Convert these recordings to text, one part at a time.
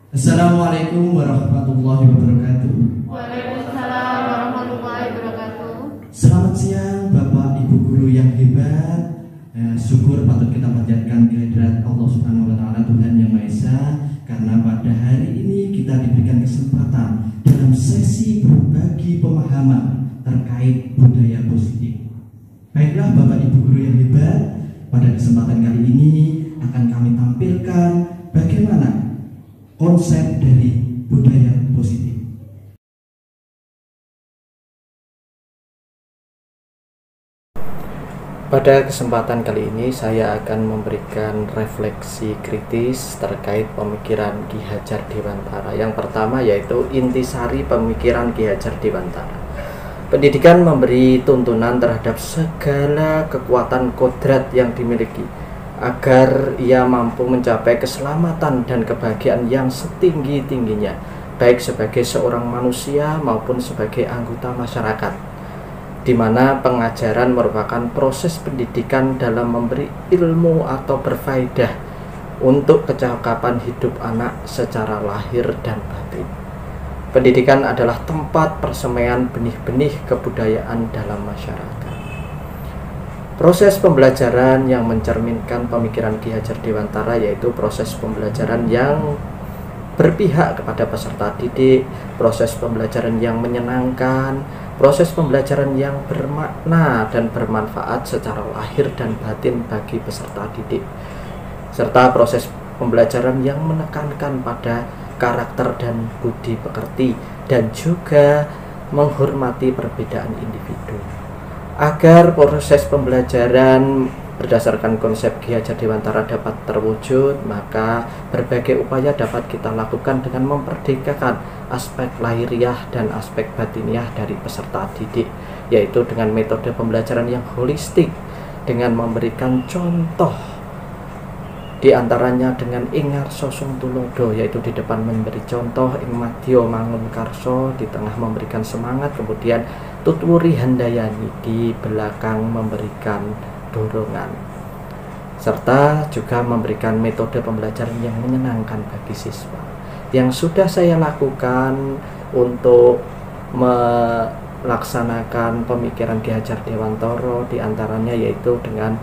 Assalamualaikum warahmatullahi wabarakatuh. Waalaikumsalam warahmatullahi wabarakatuh. Selamat siang Bapak Ibu guru yang hebat. Syukur patut kita panjatkan kehadirat Allah Subhanahu wa taala, Tuhan yang Maha Esa, karena pada hari ini kita diberikan kesempatan dalam sesi berbagi pemahaman terkait budaya positif. Baiklah Bapak Ibu guru yang hebat, pada kesempatan kali ini akan kami tampilkan bagaimana konsep dari budaya positif. Pada kesempatan kali ini saya akan memberikan refleksi kritis terkait pemikiran Ki Hajar Dewantara. Yang pertama yaitu intisari pemikiran Ki Hajar Dewantara. Pendidikan memberi tuntunan terhadap segala kekuatan kodrat yang dimiliki agar ia mampu mencapai keselamatan dan kebahagiaan yang setinggi-tingginya, baik sebagai seorang manusia maupun sebagai anggota masyarakat, di mana pengajaran merupakan proses pendidikan dalam memberi ilmu atau berfaedah untuk kecakapan hidup anak secara lahir dan batin. Pendidikan adalah tempat persemaian benih-benih kebudayaan dalam masyarakat. Proses pembelajaran yang mencerminkan pemikiran Ki Hajar Dewantara yaitu proses pembelajaran yang berpihak kepada peserta didik, proses pembelajaran yang menyenangkan, proses pembelajaran yang bermakna dan bermanfaat secara lahir dan batin bagi peserta didik, serta proses pembelajaran yang menekankan pada karakter dan budi pekerti dan juga menghormati perbedaan individu. Agar proses pembelajaran berdasarkan konsep Ki Hajar Dewantara dapat terwujud, maka berbagai upaya dapat kita lakukan dengan memperdekakan aspek lahiriah dan aspek batiniah dari peserta didik, yaitu dengan metode pembelajaran yang holistik, dengan memberikan contoh, di antaranya dengan ingar sosong tulodo, yaitu di depan memberi contoh, ing madya mangun karso, di tengah memberikan semangat, kemudian tutwuri handayani, di belakang memberikan dorongan, serta juga memberikan metode pembelajaran yang menyenangkan bagi siswa. Yang sudah saya lakukan untuk melaksanakan pemikiran Ki Hajar Dewantara, di antaranya yaitu dengan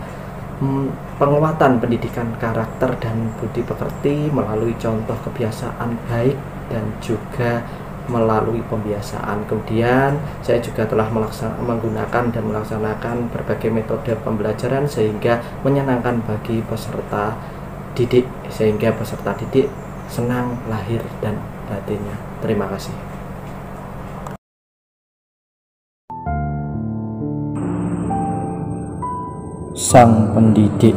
penguatan pendidikan karakter dan budi pekerti melalui contoh kebiasaan baik dan juga melalui pembiasaan. Kemudian saya juga telah menggunakan dan melaksanakan berbagai metode pembelajaran sehingga menyenangkan bagi peserta didik, sehingga peserta didik senang lahir dan batinnya. Terima kasih. Sang pendidik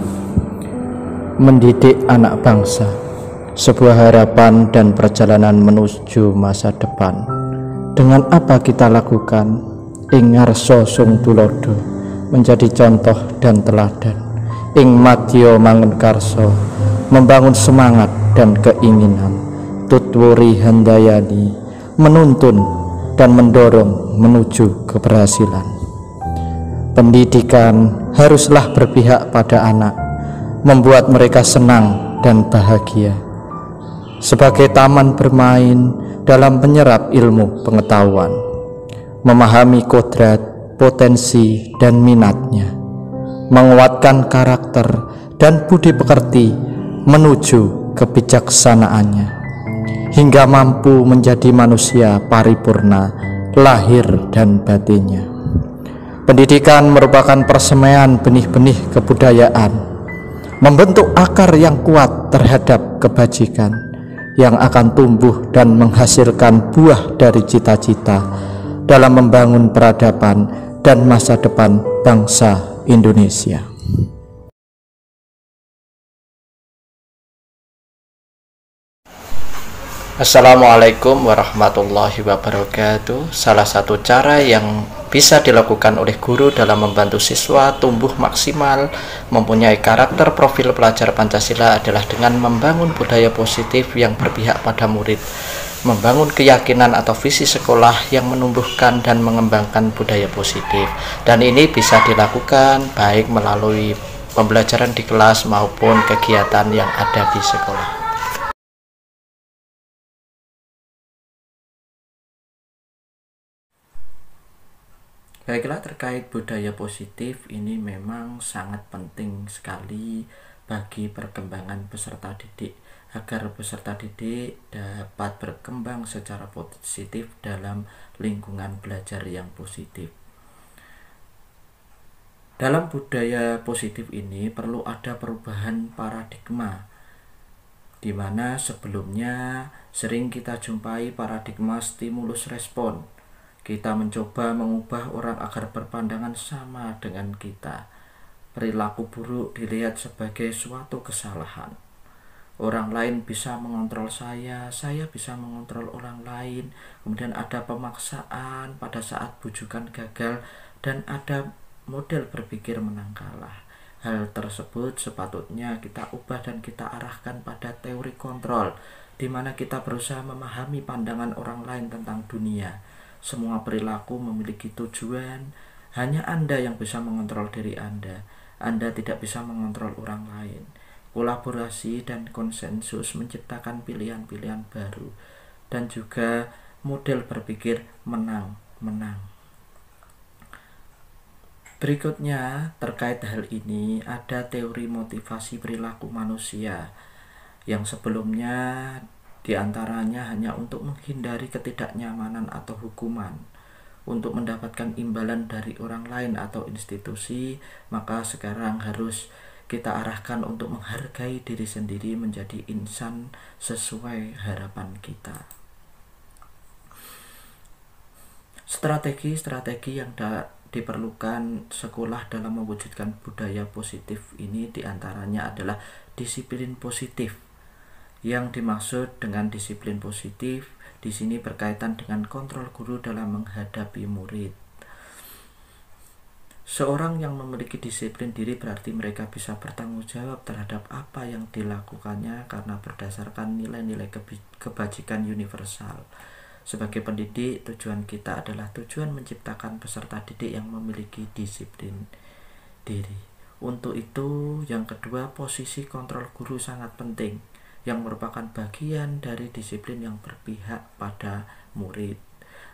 mendidik anak bangsa, sebuah harapan dan perjalanan menuju masa depan. Dengan apa kita lakukan? Ingar sosung tulodo, menjadi contoh dan teladan. Ing madya mangun karso, membangun semangat dan keinginan. Tutwuri handayani, menuntun dan mendorong menuju keberhasilan. Pendidikan haruslah berpihak pada anak, membuat mereka senang dan bahagia. Sebagai taman bermain dalam menyerap ilmu pengetahuan, memahami kodrat, potensi, dan minatnya, menguatkan karakter dan budi pekerti menuju kebijaksanaannya, hingga mampu menjadi manusia paripurna lahir dan batinnya. Pendidikan merupakan persemaian benih-benih kebudayaan, membentuk akar yang kuat terhadap kebajikan, yang akan tumbuh dan menghasilkan buah dari cita-cita dalam membangun peradaban dan masa depan bangsa Indonesia. Assalamualaikum warahmatullahi wabarakatuh. Salah satu cara yang bisa dilakukan oleh guru dalam membantu siswa tumbuh maksimal, mempunyai karakter profil pelajar Pancasila adalah dengan membangun budaya positif yang berpihak pada murid, membangun keyakinan atau visi sekolah yang menumbuhkan dan mengembangkan budaya positif. Dan ini bisa dilakukan baik melalui pembelajaran di kelas maupun kegiatan yang ada di sekolah. Baiklah, terkait budaya positif ini memang sangat penting sekali bagi perkembangan peserta didik, agar peserta didik dapat berkembang secara positif dalam lingkungan belajar yang positif. Dalam budaya positif ini perlu ada perubahan paradigma, di mana sebelumnya sering kita jumpai paradigma stimulus respon. Kita mencoba mengubah orang agar berpandangan sama dengan kita. Perilaku buruk dilihat sebagai suatu kesalahan. Orang lain bisa mengontrol saya bisa mengontrol orang lain. Kemudian ada pemaksaan pada saat bujukan gagal, dan ada model berpikir menang kalah. Hal tersebut sepatutnya kita ubah dan kita arahkan pada teori kontrol, di mana kita berusaha memahami pandangan orang lain tentang dunia. Semua perilaku memiliki tujuan. Hanya Anda yang bisa mengontrol diri Anda. Anda tidak bisa mengontrol orang lain. Kolaborasi dan konsensus menciptakan pilihan-pilihan baru, dan juga model berpikir menang-menang. Berikutnya, terkait hal ini ada teori motivasi perilaku manusia yang sebelumnya diantaranya hanya untuk menghindari ketidaknyamanan atau hukuman. Untuk mendapatkan imbalan dari orang lain atau institusi, maka sekarang harus kita arahkan untuk menghargai diri sendiri menjadi insan sesuai harapan kita. Strategi-strategi yang diperlukan sekolah dalam mewujudkan budaya positif ini diantaranya adalah disiplin positif. Yang dimaksud dengan disiplin positif di sini berkaitan dengan kontrol guru dalam menghadapi murid. Seorang yang memiliki disiplin diri berarti mereka bisa bertanggung jawab terhadap apa yang dilakukannya karena berdasarkan nilai-nilai kebajikan universal. Sebagai pendidik, tujuan kita adalah tujuan menciptakan peserta didik yang memiliki disiplin diri. Untuk itu, yang kedua, posisi kontrol guru sangat penting, yang merupakan bagian dari disiplin yang berpihak pada murid.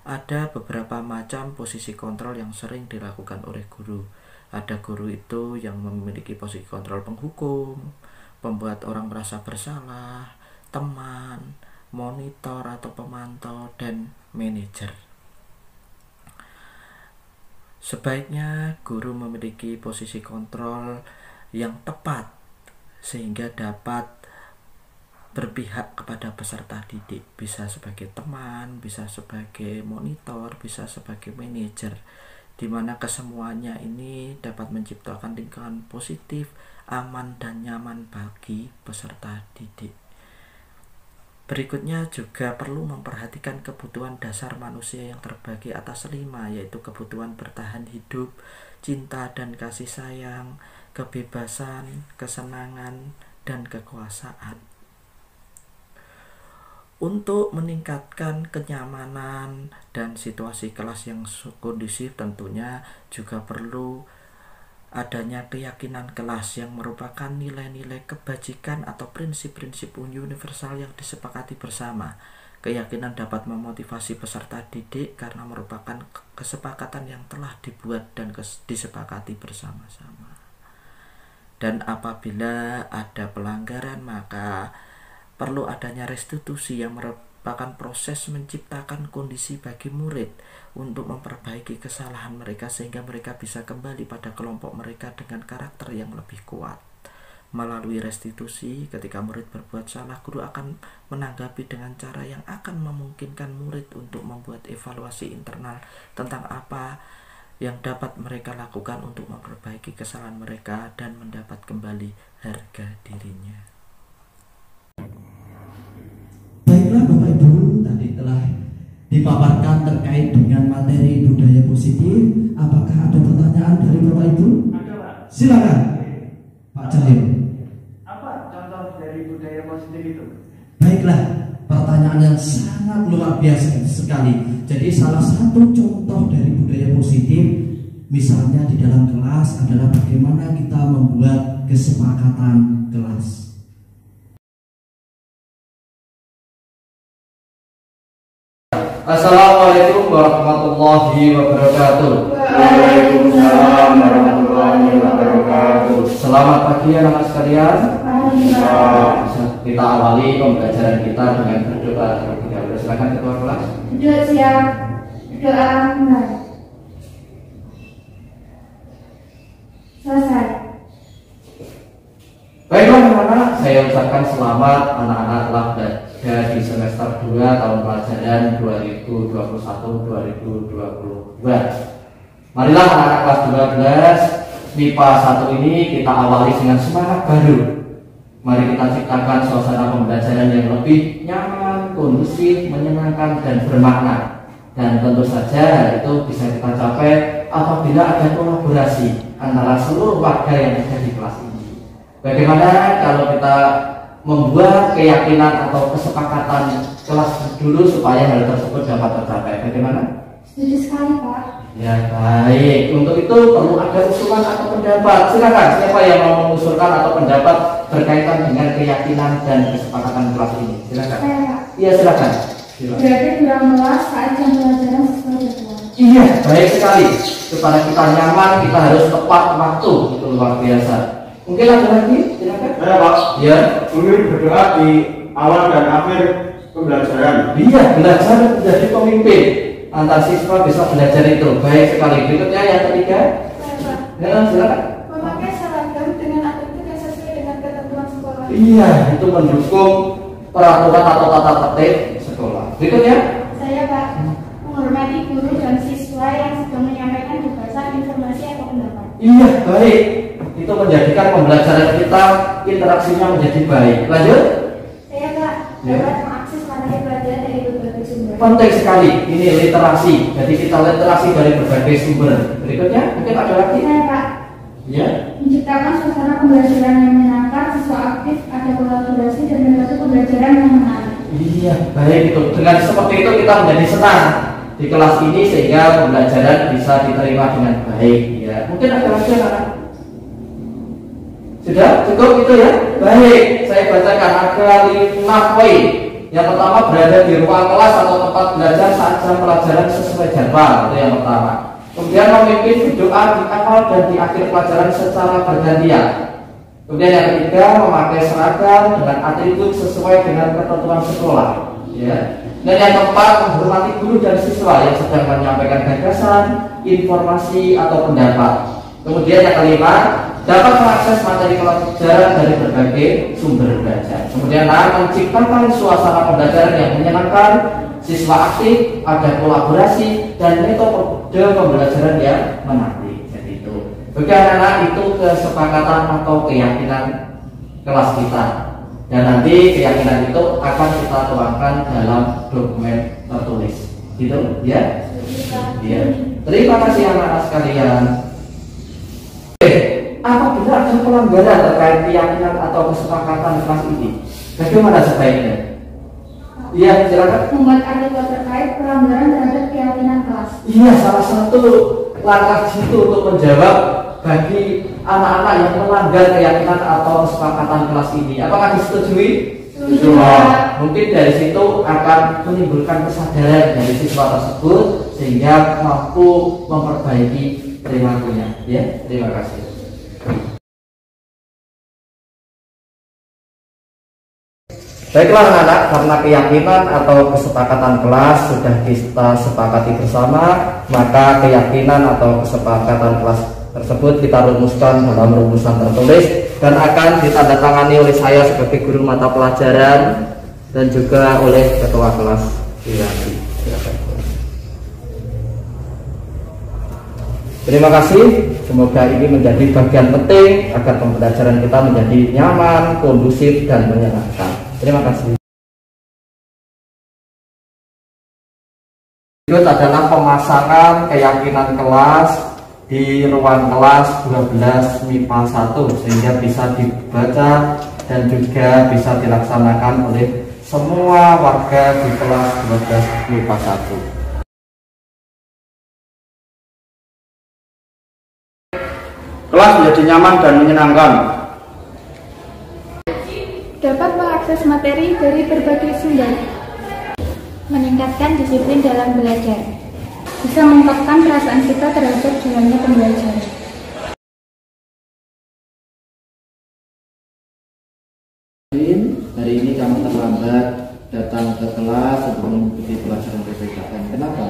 Ada beberapa macam posisi kontrol yang sering dilakukan oleh guru. Ada guru itu yang memiliki posisi kontrol penghukum, pembuat orang merasa bersalah, teman, monitor atau pemantau, dan manajer. Sebaiknya guru memiliki posisi kontrol yang tepat sehingga dapat berpihak kepada peserta didik, bisa sebagai teman, bisa sebagai monitor, bisa sebagai manajer, di mana kesemuanya ini dapat menciptakan lingkungan positif, aman dan nyaman bagi peserta didik. Berikutnya juga perlu memperhatikan kebutuhan dasar manusia yang terbagi atas 5, yaitu kebutuhan bertahan hidup, cinta dan kasih sayang, kebebasan, kesenangan, dan kekuasaan. Untuk meningkatkan kenyamanan dan situasi kelas yang kondusif, tentunya juga perlu adanya keyakinan kelas yang merupakan nilai-nilai kebajikan atau prinsip-prinsip universal yang disepakati bersama. Keyakinan dapat memotivasi peserta didik karena merupakan kesepakatan yang telah dibuat dan disepakati bersama-sama. Dan apabila ada pelanggaran, maka perlu adanya restitusi yang merupakan proses menciptakan kondisi bagi murid untuk memperbaiki kesalahan mereka sehingga mereka bisa kembali pada kelompok mereka dengan karakter yang lebih kuat. Melalui restitusi, ketika murid berbuat salah, guru akan menanggapi dengan cara yang akan memungkinkan murid untuk membuat evaluasi internal tentang apa yang dapat mereka lakukan untuk memperbaiki kesalahan mereka dan mendapat kembali harga dirinya. Baiklah Bapak Ibu, tadi telah dipaparkan terkait dengan materi budaya positif. Apakah ada pertanyaan dari Bapak Ibu? Ada, Pak. Silakan Pak Cahyo. Apa contoh dari budaya positif itu? Baiklah, pertanyaan yang sangat luar biasa sekali. Jadi salah satu contoh dari budaya positif misalnya di dalam kelas adalah bagaimana kita membuat kesepakatan kelas. Assalamualaikum warahmatullahi wabarakatuh. Waalaikumsalam warahmatullahi wabarakatuh. Selamat pagi anak-anak sekalian. Kita awali pembelajaran kita dengan berdoa terlebih dahulu. Silakan ketua kelas. Duduk siap. Doa mulai. Selesai. Baiklah anak-anak, saya ucapkan selamat anak-anak telah berada di semester 2 tahun pelajaran 2021-2022. Marilah anak-anak kelas 12 MIPA 1 ini kita awali dengan semangat baru. Mari kita ciptakan suasana pembelajaran yang lebih nyaman, kondusif, menyenangkan, dan bermakna. Dan tentu saja itu bisa kita capai apabila ada kolaborasi antara seluruh warga yang ada di kelas ini. Bagaimana kalau kita membuat keyakinan atau kesepakatan kelas dulu supaya hal tersebut dapat tercapai? Bagaimana? Setuju sekali, Pak. Ya baik, untuk itu perlu ada usulan atau pendapat. Silakan, siapa yang mau mengusulkan atau pendapat berkaitan dengan keyakinan dan kesepakatan kelas ini? Silakan. Saya, Pak. Iya silakan. Berarti dalam kelas saat jam pelajaran sesuai jadwal. Iya, baik sekali. Supaya kita nyaman, kita harus tepat waktu. Itu luar biasa. Mungkin ada lagi? Silakan. Saya, Pak. Ya. Mungkin berdoa di awal dan akhir pembelajaran. Iya, belajar menjadi pemimpin. Antar siswa bisa belajar itu. Baik sekali. Berikutnya yang ketiga. Saya, Pak. Ya, silakan. Memakai seragam dengan atribut yang sesuai dengan ketentuan sekolah. Iya, itu mendukung peraturan atau tata tertib sekolah. Berikutnya. Saya, Pak. Menghormati guru dan siswa yang sedang menyampaikan gagasan, informasi atau pendapat. Iya, baik. Itu menjadikan pembelajaran kita interaksinya menjadi baik. Lanjut. Saya, Pak. Ya. Dapat mengakses materi pelajaran dari berbagai sumber. Penting sekali. Ini literasi. Jadi kita literasi dari berbagai sumber. Berikutnya, mungkin ada lagi. Saya, Pak. Ya. Menciptakan suasana pembelajaran yang menyenangkan, siswa aktif, ada kolaborasi dan metode pembelajaran yang menarik. Iya, baik itu. Dengan seperti itu kita menjadi senang di kelas ini sehingga pembelajaran bisa diterima dengan baik. Ya, mungkin ada lagi anak-anak. Sudah cukup itu ya. Baik, saya bacakan ada 5 poin. Yang pertama, berada di ruang kelas atau tempat belajar saat jam pelajaran sesuai jadwal. Itu yang pertama. Kemudian memimpin berdoa di awal dan di akhir pelajaran secara bergantian. Kemudian yang ketiga, memakai seragam dengan atribut sesuai dengan ketentuan sekolah. Ya. Dan yang keempat, menghormati guru dan siswa yang sedang menyampaikan gagasan, informasi atau pendapat. Kemudian yang kelima, dapat mengakses materi pelajaran dari berbagai sumber belajar. Kemudian menciptakan suasana pembelajaran yang menyenangkan, siswa aktif, ada kolaborasi, dan metode pembelajaran yang menarik. Jadi itu. Bagi anak-anak itu kesepakatan atau keyakinan kelas kita. Dan nanti keyakinan itu akan kita tuangkan dalam dokumen tertulis. Gitu, ya? Ya. Terima kasih anak-anak sekalian. Apabila ada pelanggaran terkait keyakinan atau kesepakatan kelas ini, bagaimana sebaiknya? Iya, silakan. Membuat artikel terkait pelanggaran terhadap keyakinan kelas. Iya, salah satu langkah jitu untuk menjawab bagi anak-anak yang melanggar keyakinan atau kesepakatan kelas ini. Apakah disetujui? Setuju. Mungkin dari situ akan menimbulkan kesadaran dari siswa tersebut sehingga mampu memperbaiki perilakunya. Ya, terima kasih. Baiklah anak-anak, karena keyakinan atau kesepakatan kelas sudah kita sepakati bersama, maka keyakinan atau kesepakatan kelas tersebut kita rumuskan dalam rumusan tertulis dan akan ditandatangani oleh saya sebagai guru mata pelajaran dan juga oleh ketua kelas Wiranti. Silakan. Terima kasih, semoga ini menjadi bagian penting agar pembelajaran kita menjadi nyaman, kondusif, dan menyenangkan. Terima kasih. Berikut adalah pemasangan keyakinan kelas di ruang kelas 12 MIPA 1 sehingga bisa dibaca dan juga bisa dilaksanakan oleh semua warga di kelas 12 MIPA 1. Kelas menjadi nyaman dan menyenangkan. Dapat mengakses materi dari berbagai sumber. Meningkatkan disiplin dalam belajar. Bisa mengungkapkan perasaan kita terhadap jalannya pembelajaran. Hari ini kamu terlambat datang ke kelas untuk mengikuti pelajaran PPKN. Kenapa?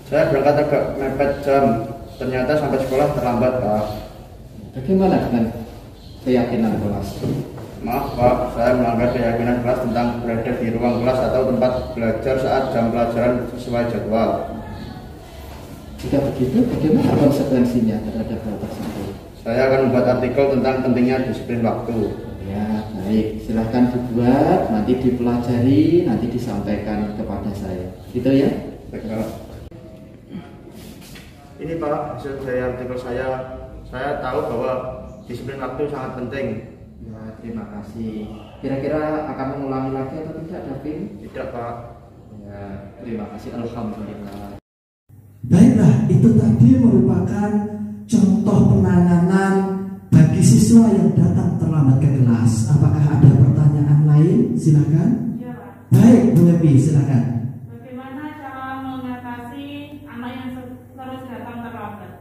Saya berangkat agak mepet jam. Ternyata sampai sekolah terlambat, Pak. Bagaimana dengan keyakinan kelas? Maaf, Pak, saya melanggar keyakinan kelas tentang berada di ruang kelas atau tempat belajar saat jam pelajaran sesuai jadwal. Jika begitu, bagaimana konsekuensinya terhadap hal tersebut? Saya akan membuat artikel tentang pentingnya disiplin waktu. Ya, baik. Silahkan dibuat, nanti dipelajari, nanti disampaikan kepada saya. Gitu ya? Baik, Pak. Ini Pak, hasil dari artikel saya tahu bahwa disiplin waktu sangat penting. Ya, terima kasih. Kira-kira akan mengulangi lagi atau tidak, Davin? Tidak, Pak. Ya, terima kasih. Alhamdulillah. Baiklah, itu tadi merupakan contoh penanganan bagi siswa yang datang terlambat ke kelas. Apakah ada pertanyaan lain? Silakan. Ya, Pak. Baik, Bu Levi, silakan. Bagaimana cara mengatasi anak yang terus datang terlambat?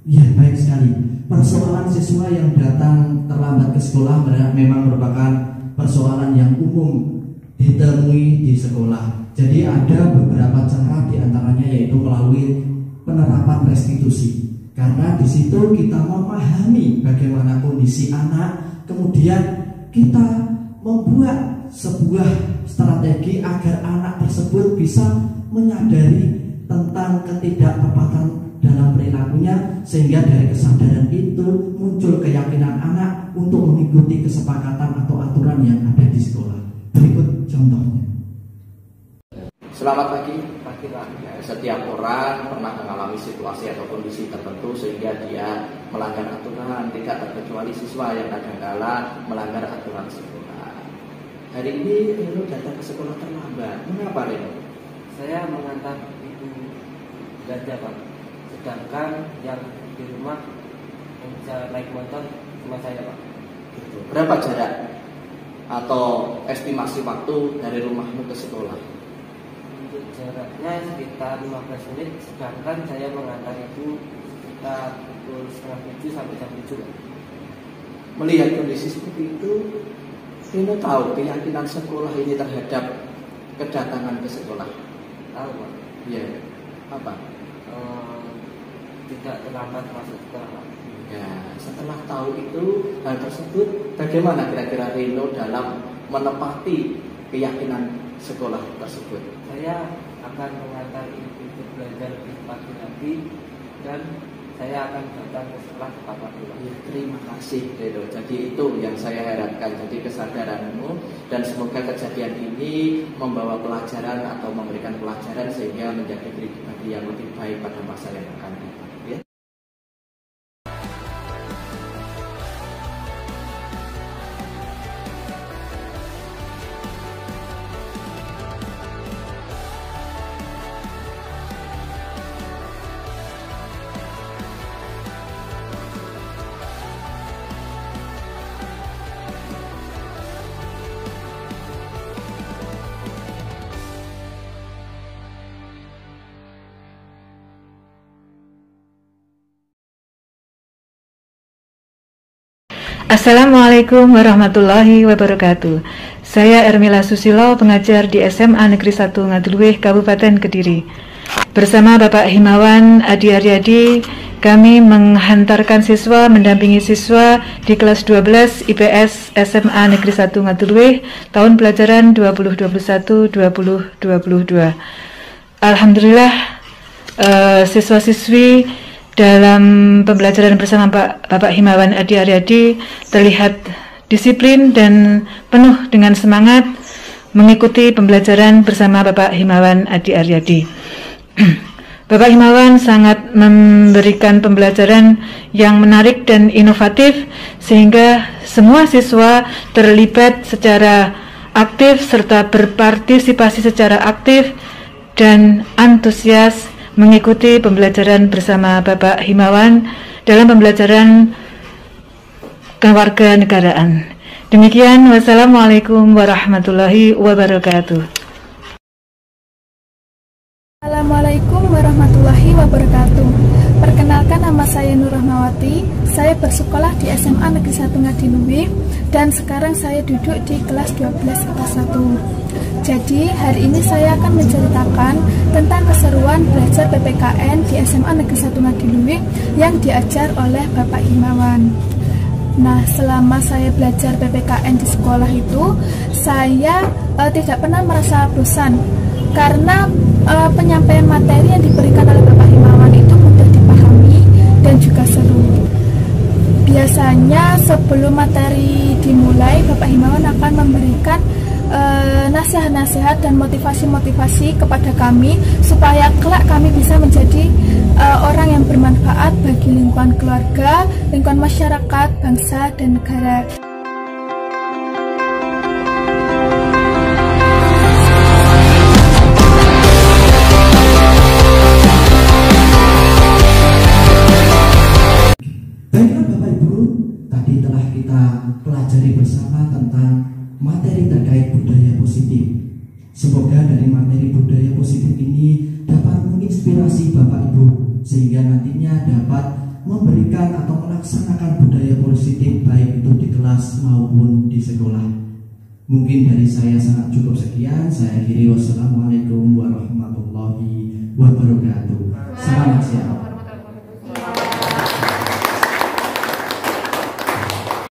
Ya, baik sekali. Persoalan siswa yang datang terlambat ke sekolah memang merupakan persoalan yang umum ditemui di sekolah. Jadi ada beberapa cara diantaranya yaitu melalui penerapan restitusi. Karena di situ kita memahami bagaimana kondisi anak, kemudian kita membuat sebuah strategi agar anak tersebut bisa menyadari tentang ketidaktepatan dalam perilakunya, sehingga dari kesadaran itu muncul keyakinan anak untuk mengikuti kesepakatan atau aturan yang ada di sekolah. Berikut contohnya. Selamat pagi. Ya, setiap orang pernah mengalami situasi atau kondisi tertentu sehingga dia melanggar aturan, tidak terkecuali siswa yang kadangkala melanggar aturan sekolah. Hari ini Reno datang ke sekolah terlambat. Mengapa, Reno? Saya mengantar ibu belanja, Pak. Sedangkan yang di rumah yang bisa naik motor cuma saya, Pak. Gitu. Berapa jarak atau estimasi waktu dari rumahmu ke sekolah? Untuk jaraknya sekitar 15 menit, sedangkan saya mengantar ibu sekitar pukul 6:30 sampai jam 7. Melihat kondisi seperti itu, Reno tahu keyakinan sekolah ini terhadap kedatangan ke sekolah. Tahu, Pak. Iya. Apa? Tidak terlambat masuk sekolah, Pak. Ya, setelah tahu itu hal tersebut, bagaimana kira-kira Reno dalam menepati keyakinan sekolah tersebut? Saya akan mengantar ibu belajar lebih pagi lagi dan saya akan datang ke sekolah tepat waktu. Ya, terima kasih, Reno. Jadi itu yang saya harapkan, jadi kesadaranmu, dan semoga kejadian ini membawa pelajaran atau memberikan pelajaran sehingga menjadi pribadi yang lebih baik pada masa yang akan datang. Ya. Assalamualaikum warahmatullahi wabarakatuh. Saya Ermila Susilo, pengajar di SMA Negeri 1 Ngaduluih, Kabupaten Kediri. Bersama Bapak Himawan Adi Aryadi, kami menghantarkan siswa, mendampingi siswa di kelas 12 IPS SMA Negeri 1 Ngaduluih tahun pelajaran 2021-2022. Alhamdulillah, siswa-siswi dalam pembelajaran bersama Bapak Himawan Adi Aryadi terlihat disiplin dan penuh dengan semangat mengikuti pembelajaran bersama Bapak Himawan Adi Aryadi. Bapak Himawan sangat memberikan pembelajaran yang menarik dan inovatif sehingga semua siswa terlibat secara aktif serta berpartisipasi secara aktif dan antusias mengikuti pembelajaran bersama Bapak Himawan dalam pembelajaran kewarganegaraan. Demikian, wassalamualaikum warahmatullahi wabarakatuh. Assalamualaikum warahmatullahi wabarakatuh. Perkenalkan, nama saya Nur Rahmawati. Saya bersekolah di SMA Negeri 1 Ngadiluih dan sekarang saya duduk di kelas 12 IPA 1. Jadi hari ini saya akan menceritakan tentang keseruan belajar PPKN di SMA Negeri 1 Ngadiluih yang diajar oleh Bapak Himawan. Nah, selama saya belajar PPKN di sekolah itu, saya tidak pernah merasa bosan karena penyampaian materi yang diberikan oleh Bapak Himawan itu mudah dipahami dan juga seru. Biasanya sebelum materi dimulai, Bapak Himawan akan memberikan nasihat-nasihat dan motivasi-motivasi kepada kami supaya kelak kami bisa menjadi orang yang bermanfaat bagi lingkungan keluarga, lingkungan masyarakat, bangsa, dan negara. Baiklah Bapak Ibu, tadi telah kita pelajari bersama tentang materi terkait budaya positif. Semoga dari materi budaya positif ini dapat menginspirasi Bapak Ibu sehingga nantinya dapat memberikan atau melaksanakan budaya positif baik itu di kelas maupun di sekolah. Mungkin dari saya sangat cukup sekian. Saya akhiri, wassalamualaikum.